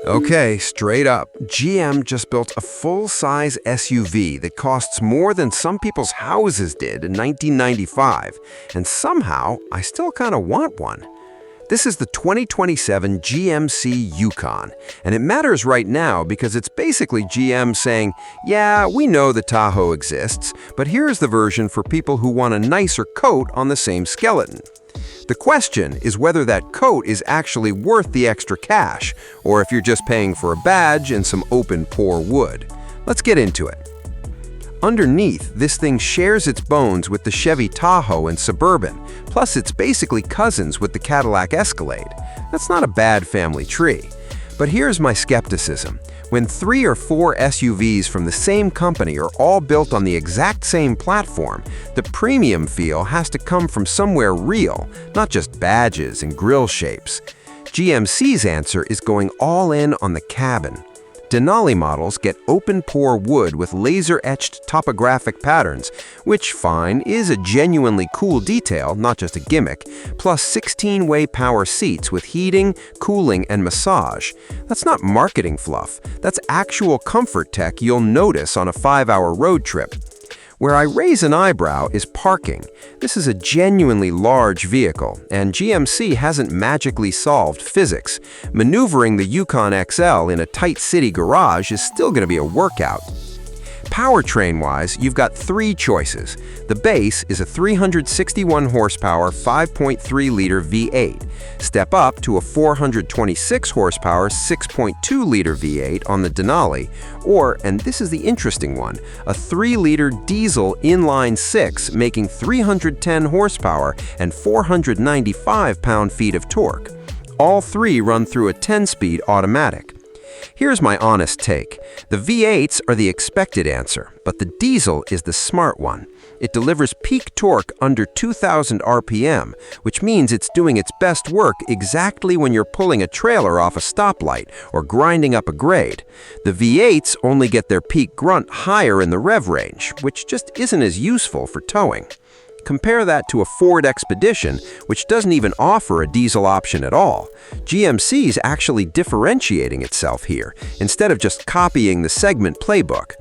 Okay, straight up, GM just built a full-size SUV that costs more than some people's houses did in 1995, and somehow I still kind of want one. This is the 2027 GMC Yukon, and it matters right now because it's basically GM saying, yeah, we know the Tahoe exists, but here's the version for people who want a nicer coat on the same skeleton. The question is whether that coat is actually worth the extra cash, or if you're just paying for a badge and some open-pore wood. Let's get into it. Underneath, this thing shares its bones with the Chevy Tahoe and Suburban, plus it's basically cousins with the Cadillac Escalade. That's not a bad family tree. But here's my skepticism. When 3 or 4 SUVs from the same company are all built on the exact same platform, the premium feel has to come from somewhere real, not just badges and grille shapes. GMC's answer is going all in on the cabin. Denali models get open-pore wood with laser-etched topographic patterns, which, fine, is a genuinely cool detail, not just a gimmick, plus 16-way power seats with heating, cooling, and massage. That's not marketing fluff. That's actual comfort tech you'll notice on a 5-hour road trip. Where I raise an eyebrow is parking. This is a genuinely large vehicle, and GMC hasn't magically solved physics. Maneuvering the Yukon XL in a tight city garage is still going to be a workout. Powertrain-wise, you've got 3 choices. The base is a 361 horsepower 5.3-liter V8. Step up to a 426 horsepower 6.2-liter V8 on the Denali, or, and this is the interesting one, a 3-liter diesel inline-six making 310 horsepower and 495 pound-feet of torque. All 3 run through a 10-speed automatic. Here's my honest take. The V8s are the expected answer, but the diesel is the smart one. It delivers peak torque under 2,000 RPM, which means it's doing its best work exactly when you're pulling a trailer off a stoplight or grinding up a grade. The V8s only get their peak grunt higher in the rev range, which just isn't as useful for towing. Compare that to a Ford Expedition, which doesn't even offer a diesel option at all. GMC's actually differentiating itself here, instead of just copying the segment playbook.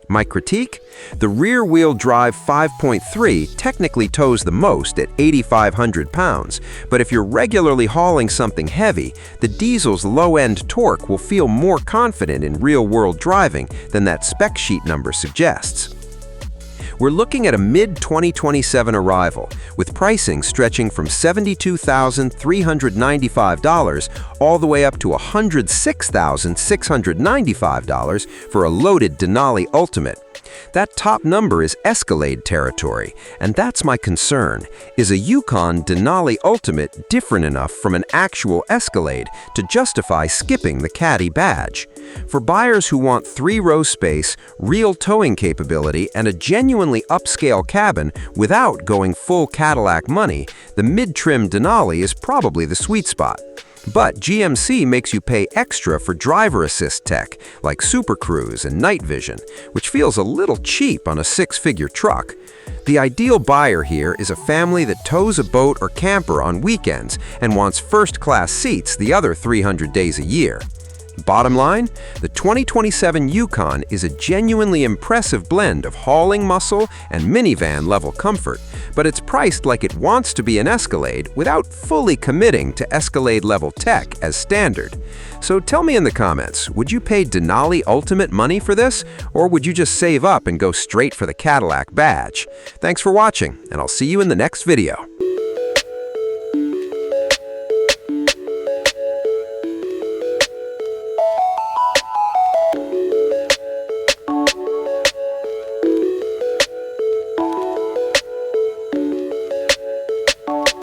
My critique? The rear-wheel drive 5.3 technically tows the most at 8,500 pounds, but if you're regularly hauling something heavy, the diesel's low-end torque will feel more confident in real-world driving than that spec sheet number suggests. We're looking at a mid-2027 arrival, with pricing stretching from $72,395 all the way up to $106,695 for a loaded Denali Ultimate. That top number is Escalade territory, and that's my concern. Is a Yukon Denali Ultimate different enough from an actual Escalade to justify skipping the Caddy badge? For buyers who want 3-row space, real towing capability, and a genuinely upscale cabin without going full Cadillac money, the mid-trim Denali is probably the sweet spot. But GMC makes you pay extra for driver assist tech, like Super Cruise and Night Vision, which feels a little cheap on a 6-figure truck. The ideal buyer here is a family that tows a boat or camper on weekends and wants first-class seats the other 300 days a year. Bottom line, the 2027 Yukon is a genuinely impressive blend of hauling muscle and minivan-level comfort, but it's priced like it wants to be an Escalade without fully committing to Escalade-level tech as standard. So tell me in the comments, would you pay Denali Ultimate money for this, or would you just save up and go straight for the Cadillac badge? Thanks for watching, and I'll see you in the next video.